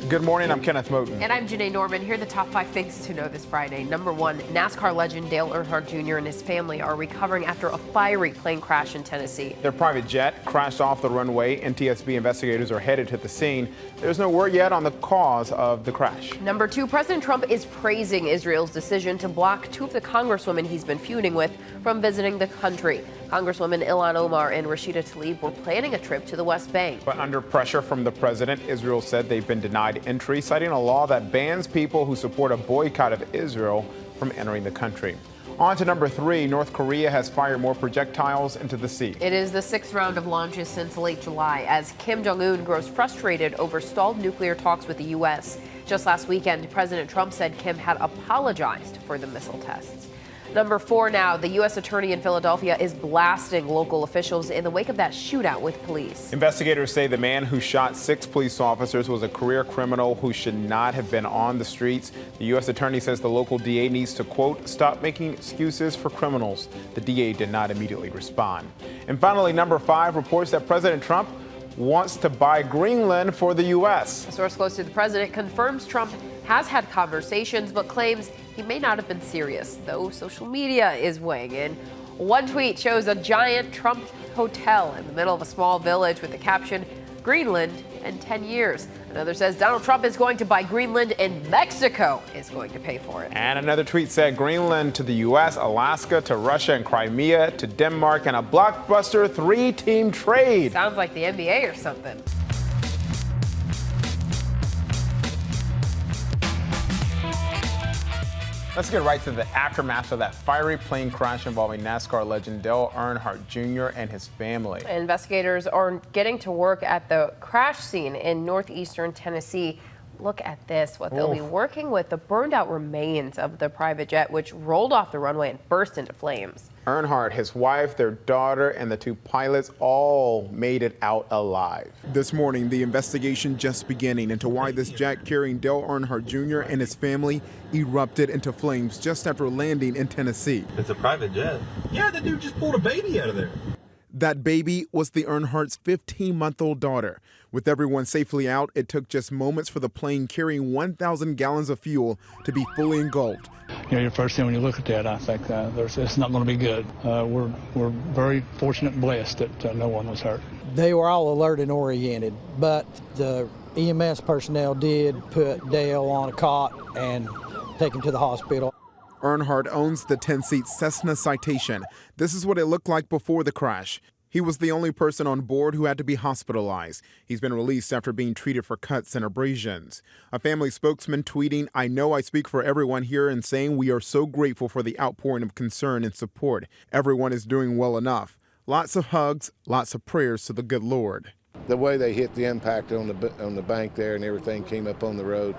Good morning, I'm Kenneth Moten. And I'm Janae Norman. Here are the top 5 things to know this Friday. Number 1, NASCAR legend Dale Earnhardt Jr. and his family are recovering after a fiery plane crash in Tennessee. Their private jet crashed off the runway. NTSB investigators are headed to the scene. There's no word yet on the cause of the crash. Number 2, President Trump is praising Israel's decision to block 2 of the congresswomen he's been feuding with from visiting the country. Congresswomen Ilhan Omar and Rashida Tlaib were planning a trip to the West Bank. But under pressure from the president, Israel said they've been denied entry, citing a law that bans people who support a boycott of Israel from entering the country. On to number 3, North Korea has fired more projectiles into the sea. It is the 6th round of launches since late July as Kim Jong-un grows frustrated over stalled nuclear talks with the U.S. Just last weekend, President Trump said Kim had apologized for the missile tests. Number 4 now, the U.S. attorney in Philadelphia is blasting local officials in the wake of that shootout with police. Investigators say the man who shot 6 police officers was a career criminal who should not have been on the streets. The U.S. attorney says the local DA needs to, quote, stop making excuses for criminals. The DA did not immediately respond. And finally, number 5 reports that President Trump wants to buy Greenland for the U.S. A source close to the president confirms Trump has had conversations, but claims he may not have been serious, though social media is weighing in. One tweet shows a giant Trump hotel in the middle of a small village with the caption, Greenland in 10 years. Another says Donald Trump is going to buy Greenland and Mexico is going to pay for it. And another tweet said Greenland to the U.S., Alaska to Russia and Crimea to Denmark, and a blockbuster 3-team trade. Sounds like the NBA or something. Let's get right to the aftermath of that fiery plane crash involving NASCAR legend Dale Earnhardt Jr. and his family. Investigators are getting to work at the crash scene in northeastern Tennessee. Look at this, what they'll be working with, the burned out remains of the private jet, which rolled off the runway and burst into flames. Earnhardt, his wife, their daughter, and the 2 pilots all made it out alive. This morning, the investigation just beginning into why this jet carrying Dale Earnhardt Jr. and his family erupted into flames just after landing in Tennessee. It's a private jet. Yeah, the dude just pulled a baby out of there. That baby was the Earnhardt's 15-month-old daughter. With everyone safely out, it took just moments for the plane carrying 1,000 gallons of fuel to be fully engulfed. You know, your first thing when you look at that, I think it's not going to be good. We're very fortunate and blessed that no one was hurt. They were all alert and oriented, but the EMS personnel did put Dale on a cot and take him to the hospital. Earnhardt owns the 10-seat Cessna Citation. This is what it looked like before the crash. He was the only person on board who had to be hospitalized. He's been released after being treated for cuts and abrasions. A family spokesman tweeting, "I know I speak for everyone here in saying we are so grateful for the outpouring of concern and support. Everyone is doing well enough. Lots of hugs, lots of prayers to the good Lord." The way they hit the impact on the bank there and everything came up on the road,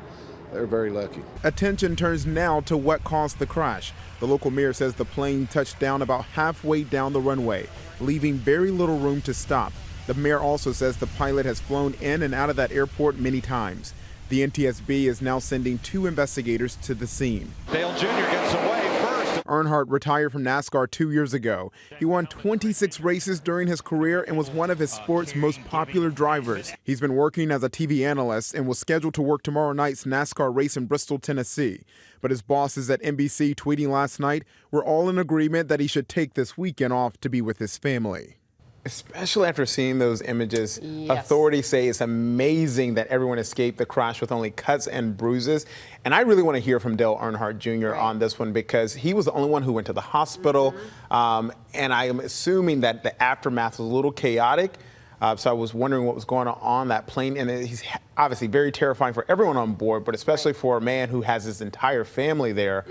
they're very lucky. Attention turns now to what caused the crash. The local mayor says the plane touched down about halfway down the runway, leaving very little room to stop. The mayor also says the pilot has flown in and out of that airport many times. The NTSB is now sending 2 investigators to the scene. Dale Jr. gets away first. Earnhardt retired from NASCAR 2 years ago. He won 26 races during his career and was one of his sport's most popular drivers. He's been working as a TV analyst and was scheduled to work tomorrow night's NASCAR race in Bristol, Tennessee. But his bosses at NBC tweeting last night were all in agreement that he should take this weekend off to be with his family. Especially after seeing those images, authorities say it's amazing that everyone escaped the crash with only cuts and bruises. And I really want to hear from Dale Earnhardt Jr. on this one because he was the only one who went to the hospital. And I am assuming that the aftermath was a little chaotic. So I was wondering what was going on that plane. And he's obviously very terrifying for everyone on board, but especially for a man who has his entire family there.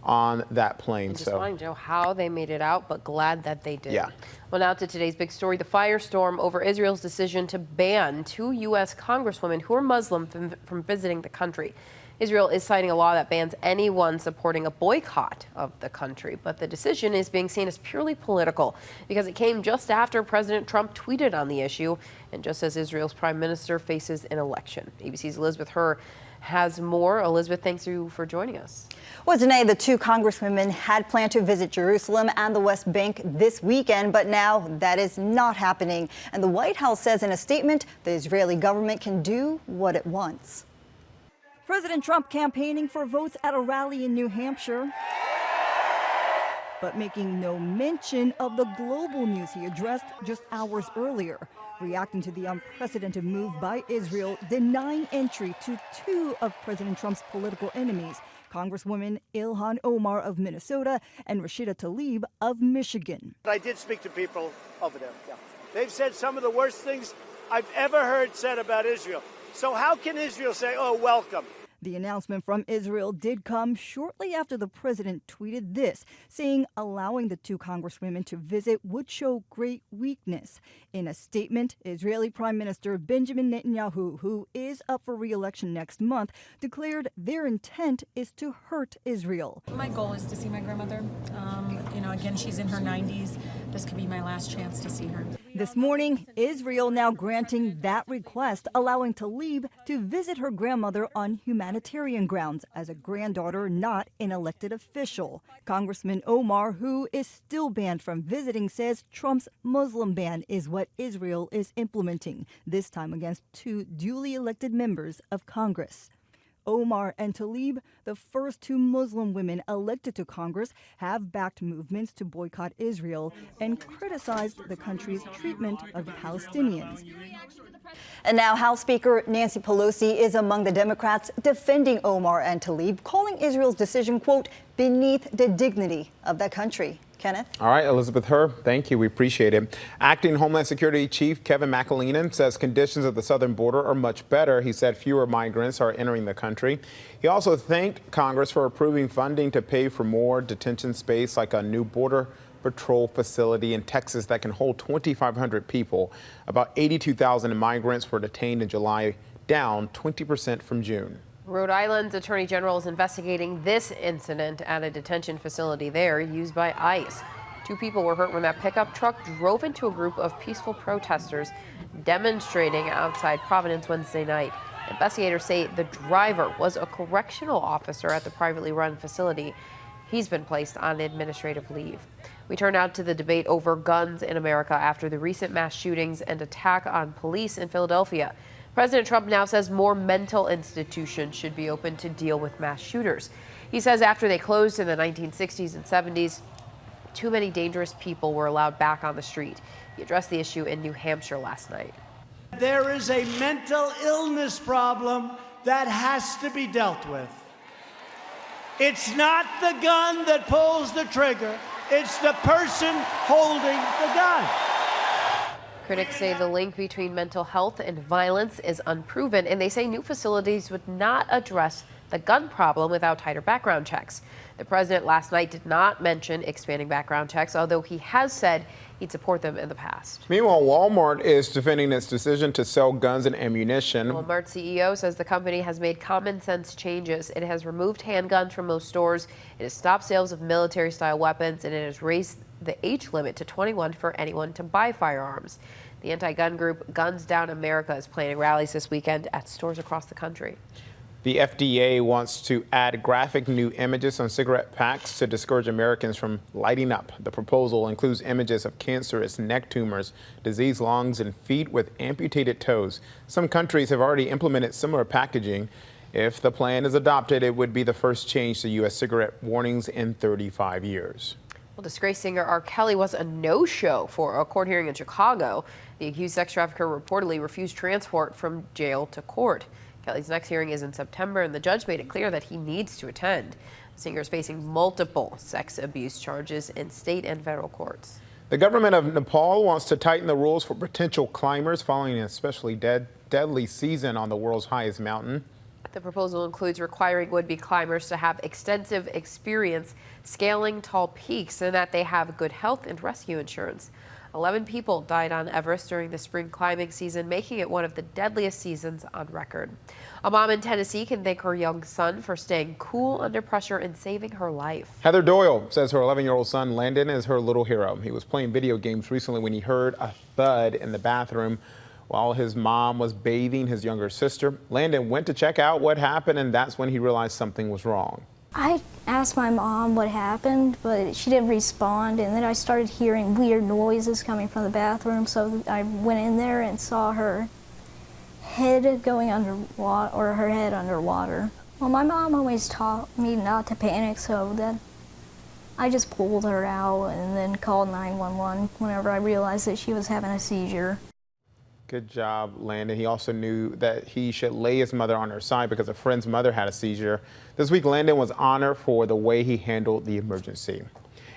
On that plane. Just wanting to know how they made it out, but glad that they did. Yeah. Well, now to today's big story, the firestorm over Israel's decision to ban 2 U.S. congresswomen who are Muslim from visiting the country. Israel is citing a law that bans anyone supporting a boycott of the country, but the decision is being seen as purely political because it came just after President Trump tweeted on the issue and just as Israel's prime minister faces an election. ABC's Elizabeth Herr has more. Elizabeth, thanks you for joining us. Well, Danae, the 2 congresswomen had planned to visit Jerusalem and the West Bank this weekend, but now that is not happening. And the White House says in a statement the Israeli government can do what it wants. President Trump campaigning for votes at a rally in New Hampshire, but making no mention of the global news he addressed just hours earlier, reacting to the unprecedented move by Israel, denying entry to two of President Trump's political enemies, Congresswoman Ilhan Omar of Minnesota and Rashida Tlaib of Michigan. I did speak to people over there. Yeah. They've said some of the worst things I've ever heard said about Israel. So how can Israel say, oh, welcome? The announcement from Israel did come shortly after the president tweeted this, saying allowing the two congresswomen to visit would show great weakness. In a statement, Israeli Prime Minister Benjamin Netanyahu, who is up for re-election next month, declared their intent is to hurt Israel. My goal is to see my grandmother. Again, she's in her 90s. This could be my last chance to see her. This morning, Israel now granting that request, allowing Tlaib to visit her grandmother on humanitarian grounds as a granddaughter, not an elected official. Congressman Omar, who is still banned from visiting, says Trump's Muslim ban is what Israel is implementing, this time against two duly elected members of Congress. Omar and Tlaib, the first two Muslim women elected to Congress, have backed movements to boycott Israel and criticized the country's treatment of the Palestinians. And now House Speaker Nancy Pelosi is among the Democrats defending Omar and Tlaib, calling Israel's decision, quote, beneath the dignity of that country. Kenneth? All right, Elizabeth Herr, thank you. We appreciate it. Acting Homeland Security Chief Kevin McAleenan says conditions at the southern border are much better. He said fewer migrants are entering the country. He also thanked Congress for approving funding to pay for more detention space, like a new border patrol facility in Texas that can hold 2,500 people. About 82,000 migrants were detained in July, down 20% from June. Rhode Island's Attorney General is investigating this incident at a detention facility there used by ICE. Two people were hurt when that pickup truck drove into a group of peaceful protesters demonstrating outside Providence Wednesday night. Investigators say the driver was a correctional officer at the privately run facility. He's been placed on administrative leave. We turn now to the debate over guns in America after the recent mass shootings and attack on police in Philadelphia. President Trump now says more mental institutions should be open to deal with mass shooters. He says after they closed in the 1960s and 70s, too many dangerous people were allowed back on the street. He addressed the issue in New Hampshire last night. There is a mental illness problem that has to be dealt with. It's not the gun that pulls the trigger. It's the person holding the gun. Critics say the link between mental health and violence is unproven, and they say new facilities would not address the gun problem without tighter background checks. The president last night did not mention expanding background checks, although he has said he'd support them in the past. Meanwhile, Walmart is defending its decision to sell guns and ammunition. Walmart CEO says the company has made common sense changes. It has removed handguns from most stores. It has stopped sales of military-style weapons, and it has raised the age limit to 21 for anyone to buy firearms. The anti-gun group Guns Down America is planning rallies this weekend at stores across the country. The FDA wants to add graphic new images on cigarette packs to discourage Americans from lighting up. The proposal includes images of cancerous neck tumors, diseased lungs, and feet with amputated toes. Some countries have already implemented similar packaging. If the plan is adopted, it would be the first change to U.S. cigarette warnings in 35 years. Well, disgraced singer R. Kelly was a no-show for a court hearing in Chicago. The accused sex trafficker reportedly refused transport from jail to court. Kelly's next hearing is in September, and the judge made it clear that he needs to attend. The singer is facing multiple sex abuse charges in state and federal courts. The government of Nepal wants to tighten the rules for potential climbers following an especially deadly season on the world's highest mountain. The proposal includes requiring would-be climbers to have extensive experience scaling tall peaks and that they have good health and rescue insurance. 11 people died on Everest during the spring climbing season, making it one of the deadliest seasons on record. A mom in Tennessee can thank her young son for staying cool under pressure and saving her life. Heather Doyle says her 11-year-old son Landon is her little hero. He was playing video games recently when he heard a thud in the bathroom while his mom was bathing his younger sister. Landon went to check out what happened, and that's when he realized something was wrong. I asked my mom what happened, but she didn't respond, and then I started hearing weird noises coming from the bathroom, so I went in there and saw her head going underwater, or her head underwater. Well, my mom always taught me not to panic, so then I just pulled her out and then called 911 whenever I realized that she was having a seizure. Good job, Landon. He also knew that he should lay his mother on her side because a friend's mother had a seizure. This week, Landon was honored for the way he handled the emergency.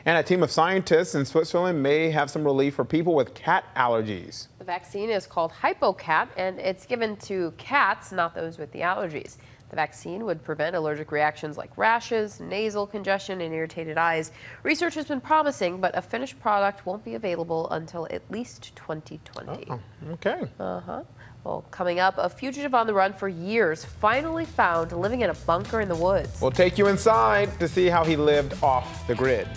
And a team of scientists in Switzerland may have some relief for people with cat allergies. The vaccine is called HypoCat, and it's given to cats, not those with the allergies. The vaccine would prevent allergic reactions like rashes, nasal congestion, and irritated eyes. Research has been promising, but a finished product won't be available until at least 2020. Oh, okay. Well, coming up, a fugitive on the run for years finally found living in a bunker in the woods. We'll take you inside to see how he lived off the grid.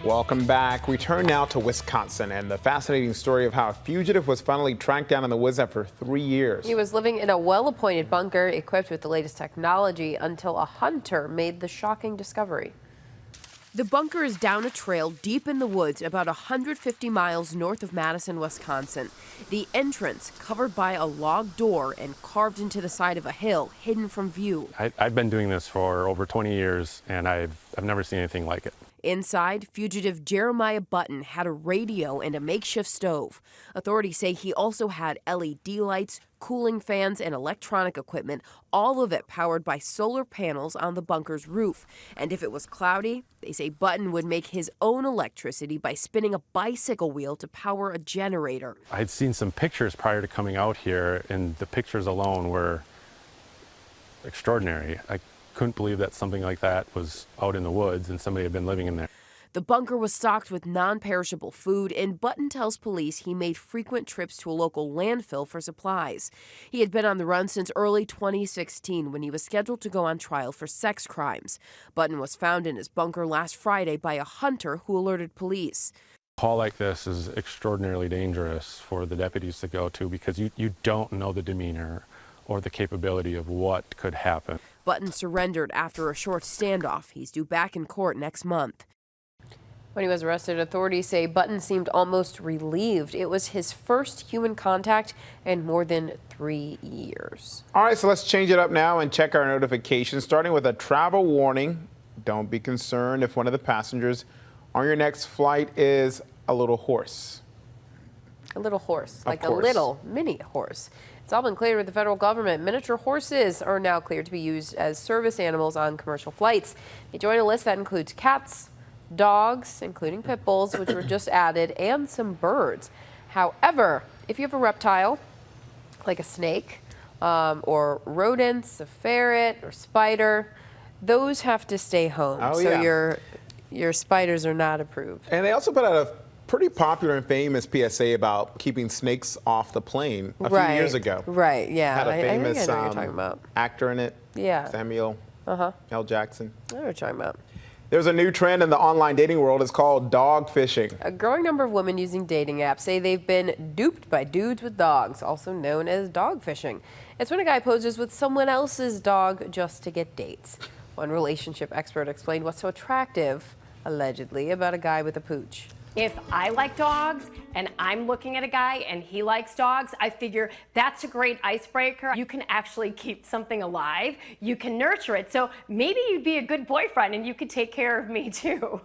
Welcome back. We turn now to Wisconsin and the fascinating story of how a fugitive was finally tracked down in the woods after 3 years. He was living in a well-appointed bunker equipped with the latest technology until a hunter made the shocking discovery. The bunker is down a trail deep in the woods about 150 miles north of Madison, Wisconsin. The entrance covered by a log door and carved into the side of a hill, hidden from view. I've been doing this for over 20 years, and I've never seen anything like it. Inside, fugitive Jeremiah Button had a radio and a makeshift stove. Authorities say he also had LED lights, cooling fans, and electronic equipment, all of it powered by solar panels on the bunker's roof. And if it was cloudy, they say Button would make his own electricity by spinning a bicycle wheel to power a generator. I'd seen some pictures prior to coming out here, and the pictures alone were extraordinary. I couldn't believe that something like that was out in the woods and somebody had been living in there. The bunker was stocked with non-perishable food, and Button tells police he made frequent trips to a local landfill for supplies. He had been on the run since early 2016 when he was scheduled to go on trial for sex crimes. Button was found in his bunker last Friday by a hunter who alerted police. A call like this is extraordinarily dangerous for the deputies to go to because you don't know the demeanor or the capability of what could happen. Button surrendered after a short standoff. He's due back in court next month. When he was arrested, authorities say Button seemed almost relieved. It was his first human contact in more than 3 years. All right, so let's change it up now and check our notifications, starting with a travel warning. Don't be concerned if one of the passengers on your next flight is a little horse. A little horse, like a little mini horse. It's all been cleared with the federal government. Miniature horses are now cleared to be used as service animals on commercial flights. They join a list that includes cats, dogs, including pit bulls, which were just added, and some birds. However, if you have a reptile, like a snake, or rodents, a ferret, or spider, those have to stay home. Oh, so yeah. your spiders are not approved. And they also put out a pretty popular and famous PSA about keeping snakes off the plane a few years ago. Right, yeah. Had a famous I think I know what you're talking about. actor in it. Yeah. Samuel L. Jackson. I know what you're talking about. There's a new trend in the online dating world. It's called dog fishing. A growing number of women using dating apps say they've been duped by dudes with dogs, also known as dog fishing. It's when a guy poses with someone else's dog just to get dates. One relationship expert explained what's so attractive, allegedly, about a guy with a pooch. If I like dogs and I'm looking at a guy and he likes dogs, I figure that's a great icebreaker. You can actually keep something alive. You can nurture it. So maybe you'd be a good boyfriend and you could take care of me too.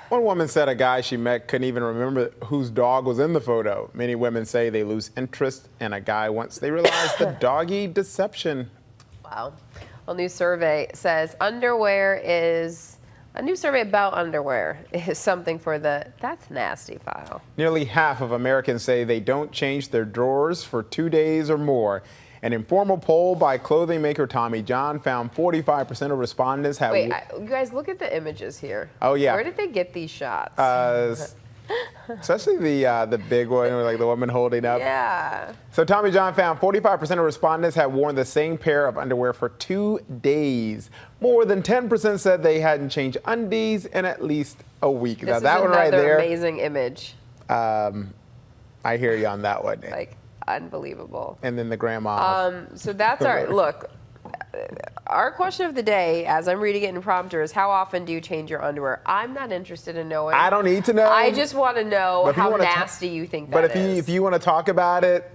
One woman said a guy she met couldn't even remember whose dog was in the photo. Many women say they lose interest in a guy once they realize the doggy deception. Wow. A new survey says a new survey about underwear is something for the "that's nasty" file. Nearly half of Americans say they don't change their drawers for 2 days or more. An informal poll by clothing maker Tommy John found 45% of respondents have... Wait, you guys, look at the images here. Oh, yeah. Where did they get these shots? Especially the big one, or like the woman holding up. Yeah. So Tommy John found 45% of respondents had worn the same pair of underwear for 2 days. More than 10% said they hadn't changed undies in at least a week. This now that one right there. Amazing image. I hear you on that one. Like unbelievable. And then the grandma. So that's our look. our question of the day, as I'm reading it in prompter, is how often do you change your underwear? I'm not interested in knowing. I don't need to know. I just want to know how nasty you think that is. But if you want to talk about it,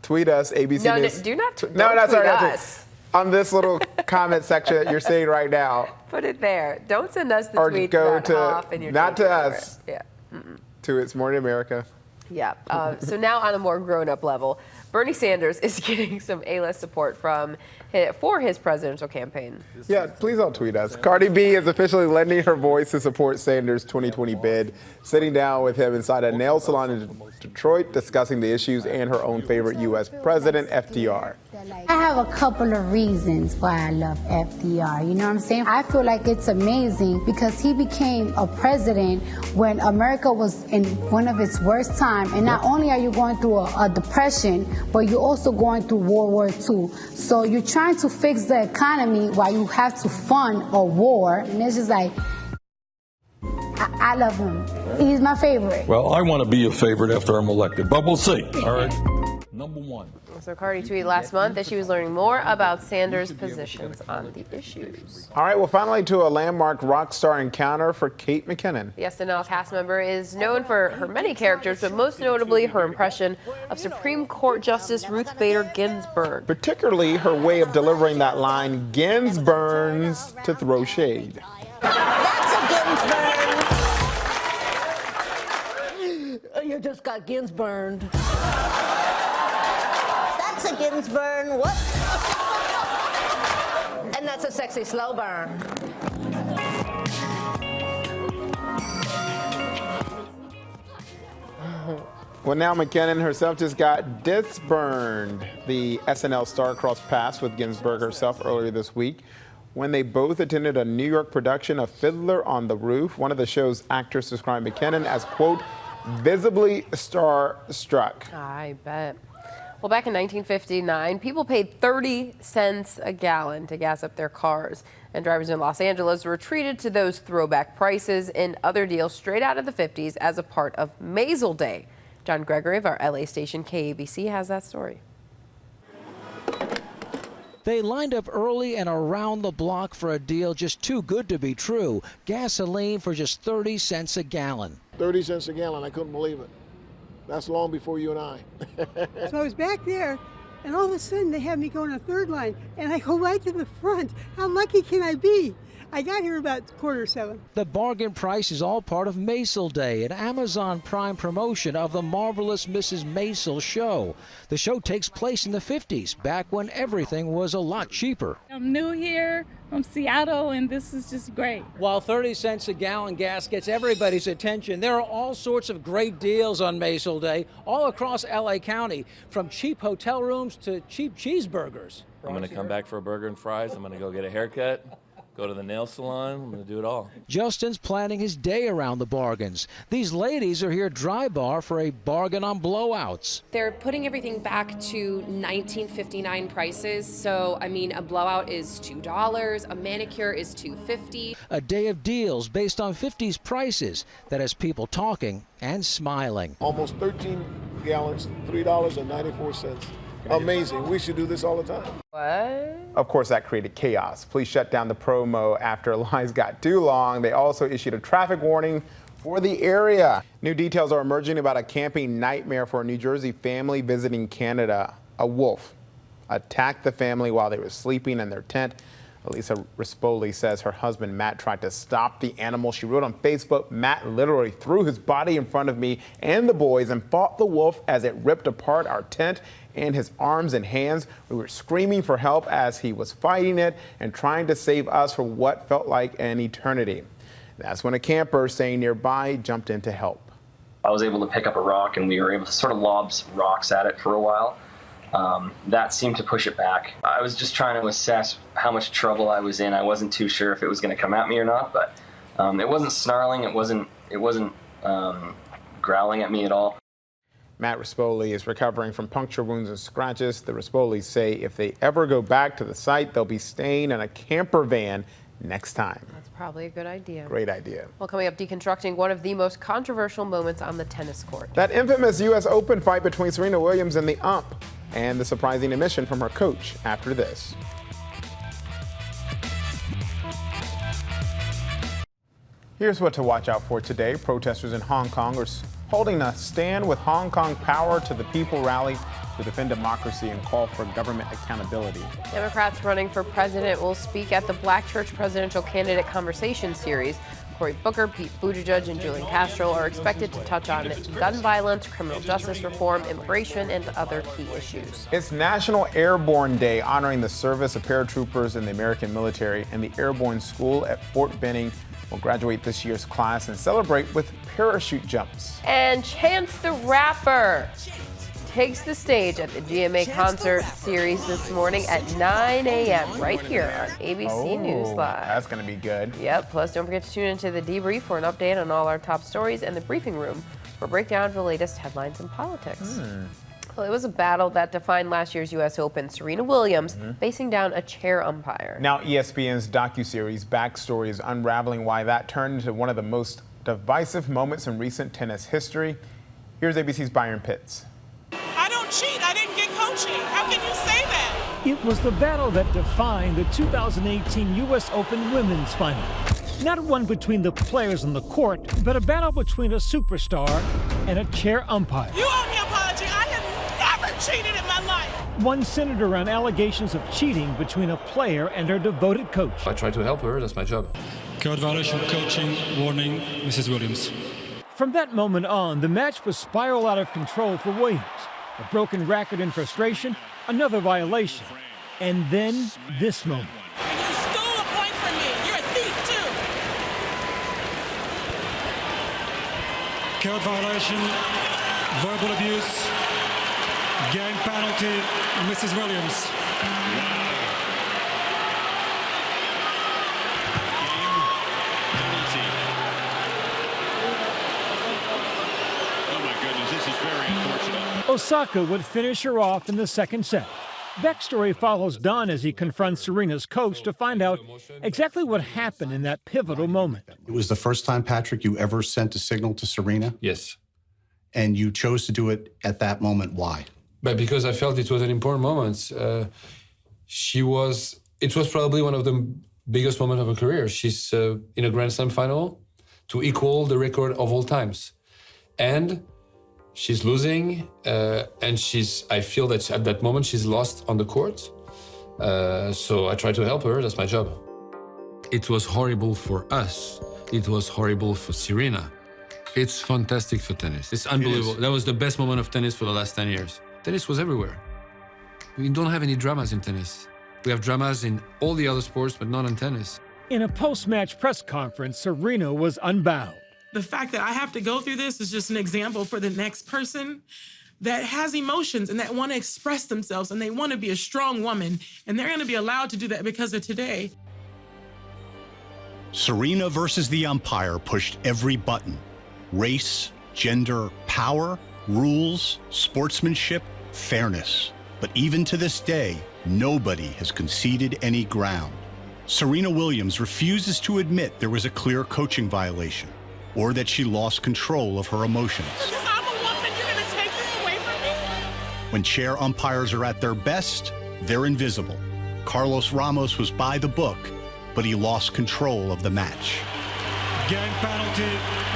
tweet us, ABC no, News. No, do not tweet us. On this little comment section that you're seeing right now. Put it there. Don't send us the or tweets go about to, how often you're not to us. Yeah. To It's Morning America. Yeah. So now on a more grown-up level, Bernie Sanders is getting some A-list support for his presidential campaign. Yeah, please don't tweet us. Cardi B is officially lending her voice to support Sanders' 2020 bid, sitting down with him inside a nail salon in Detroit, discussing the issues and her own favorite U.S. president, FDR. I have a couple of reasons why I love FDR. You know what I'm saying? I feel like it's amazing because he became a president when America was in one of its worst times. And not only are you going through a depression, but you're also going through World War II. So you're trying to fix the economy while you have to fund a war. And it's just like, I love him. He's my favorite. Well, I want to be a favorite after I'm elected, but we'll see. All right. Number one. So Cardi tweeted last month that she was learning more about Sanders' positions on the issues. All right, well, finally to a landmark rock star encounter for Kate McKinnon. The SNL cast member is known for her many characters, but most notably her impression of Supreme Court Justice Ruth Bader Ginsburg. Particularly her way of delivering that line, Ginsburns, to throw shade. That's a Ginsburg. You just got Ginsburned. That's a Ginsburn. What? And that's a sexy slow burn. Well, now McKinnon herself just got disburned. The SNL star crossed paths with Ginsburg herself earlier this week when they both attended a New York production of Fiddler on the Roof. One of the show's actors described McKinnon as, quote, visibly starstruck. I bet. Well, back in 1959, people paid 30 cents a gallon to gas up their cars, and drivers in Los Angeles were treated to those throwback prices and other deals straight out of the 50s as a part of Maisel Day. John Gregory of our LA station KABC has that story. They lined up early and around the block for a deal just too good to be true. Gasoline for just 30 cents a gallon. 30 cents a gallon, I couldn't believe it. That's long before you and I. So I was back there, and all of a sudden they had me go on a third line, and I go right to the front. How lucky can I be? I got here about 6:45. The bargain price is all part of Maisel Day, an Amazon Prime promotion of the Marvelous Mrs. Maisel show. The show takes place in the 50s, back when everything was a lot cheaper. I'm new here from Seattle, and this is just great. While 30 cents a gallon gas gets everybody's attention, there are all sorts of great deals on Maisel Day all across LA County, from cheap hotel rooms to cheap cheeseburgers. I'm going to come back for a burger and fries. I'm going to go get a haircut. Go to the nail salon. I'm going to do it all. Justin's planning his day around the bargains. These ladies are here dry bar for a bargain on blowouts. They're putting everything back to 1959 prices. So, I mean, a blowout is $2, a manicure is $2.50. A day of deals based on 50s prices that has people talking and smiling. Almost 13 gallons, $3.94. Amazing. We should do this all the time. What? Of course, that created chaos. Police shut down the promo after lines got too long. They also issued a traffic warning for the area. New details are emerging about a camping nightmare for a New Jersey family visiting Canada. A wolf attacked the family while they were sleeping in their tent. Elisa Rispoli says her husband Matt tried to stop the animal. She wrote on Facebook, "Matt literally threw his body in front of me and the boys and fought the wolf as it ripped apart our tent and his arms and hands. We were screaming for help as he was fighting it and trying to save us for what felt like an eternity." That's when a camper staying nearby jumped in to help. I was able to pick up a rock, and we were able to sort of lob rocks at it for a while. That seemed to push it back. I was just trying to assess how much trouble I was in. I wasn't too sure if it was going to come at me or not, but it wasn't snarling. It wasn't growling at me at all. Matt Rispoli is recovering from puncture wounds and scratches. The Rispolis say if they ever go back to the site, they'll be staying in a camper van next time. That's probably a good idea. Great idea. Well, coming up, deconstructing one of the most controversial moments on the tennis court. That infamous U.S. Open fight between Serena Williams and the ump, and the surprising admission from her coach after this. Here's what to watch out for today. Protesters in Hong Kong are holding a Stand with Hong Kong Power to the People rally to defend democracy and call for government accountability. Democrats running for president will speak at the Black Church Presidential Candidate Conversation Series. Cory Booker, Pete Buttigieg, and Julian Castro are expected to touch on gun violence, criminal justice reform, immigration, and other key issues. It's National Airborne Day, honoring the service of paratroopers in the American military, and the Airborne School at Fort Benning will graduate this year's class and celebrate with parachute jumps. And Chance the Rapper takes the stage at the GMA concert series this morning at 9 a.m. right here on ABC News Live. That's going to be good. Yep, plus don't forget to tune into The Debrief for an update on all our top stories, and The Briefing Room for a breakdown of the latest headlines in politics. Well, it was a battle that defined last year's U.S. Open. Serena Williams facing down a chair umpire. Now ESPN's docuseries Backstory is unraveling why that turned into one of the most divisive moments in recent tennis history. Here's ABC's Byron Pitts. I don't cheat. I didn't get coaching. How can you say that? It was the battle that defined the 2018 U.S. Open women's final. Not one between the players on the court, but a battle between a superstar and a chair umpire. You owe me an apology. I have never cheated in my life. One centered around allegations of cheating between a player and her devoted coach. I try to help her. That's my job. Code violation, coaching, warning, Mrs. Williams. From that moment on, the match was spiral out of control for Williams. A broken racket in frustration, another violation, and then this moment. And you stole a point from me. You're a thief, too. Code violation, verbal abuse, game penalty, Mrs. Williams. Osaka would finish her off in the second set. Backstory follows Don as he confronts Serena's coach to find out exactly what happened in that pivotal moment. It was the first time, Patrick, you ever sent a signal to Serena? Yes. And you chose to do it at that moment. Why? But because I felt it was an important moment. It was probably one of the biggest moments of her career. She's in a Grand Slam final to equal the record of all times. And she's losing, and I feel that at that moment she's lost on the court. So I try to help her. That's my job. It was horrible for us. It was horrible for Serena. It's fantastic for tennis. It's unbelievable. That was the best moment of tennis for the last 10 years. Tennis was everywhere. We don't have any dramas in tennis. We have dramas in all the other sports, but not in tennis. In a post-match press conference, Serena was unbound. The fact that I have to go through this is just an example for the next person that has emotions and that want to express themselves and they want to be a strong woman, and they're going to be allowed to do that because of today. Serena versus the umpire pushed every button. Race, gender, power, rules, sportsmanship, fairness. But even to this day, nobody has conceded any ground. Serena Williams refuses to admit there was a clear coaching violation, or that she lost control of her emotions. Because I'm a woman, you're going to take this away from me? When chair umpires are at their best, they're invisible. Carlos Ramos was by the book, but he lost control of the match. Game penalty,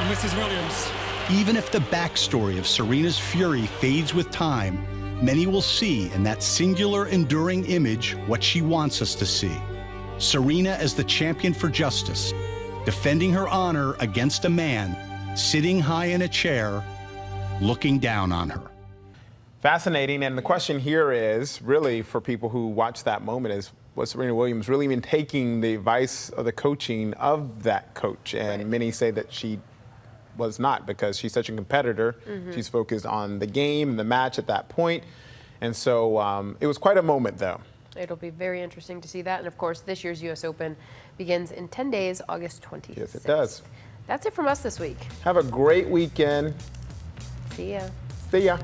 Mrs. Williams. Even if the backstory of Serena's fury fades with time, many will see in that singular, enduring image what she wants us to see. Serena as the champion for justice, defending her honor against a man sitting high in a chair, looking down on her. Fascinating, and the question here is, really, for people who watch that moment, is was Serena Williams really even taking the advice of the coaching of that coach? And many say that she was not, because she's such a competitor. She's focused on the game, the match at that point. And so it was quite a moment, though. It'll be very interesting to see that. And of course, this year's U.S. Open begins in 10 days, August 26th. Yes, it does. That's it from us this week. Have a great weekend. See ya. See ya.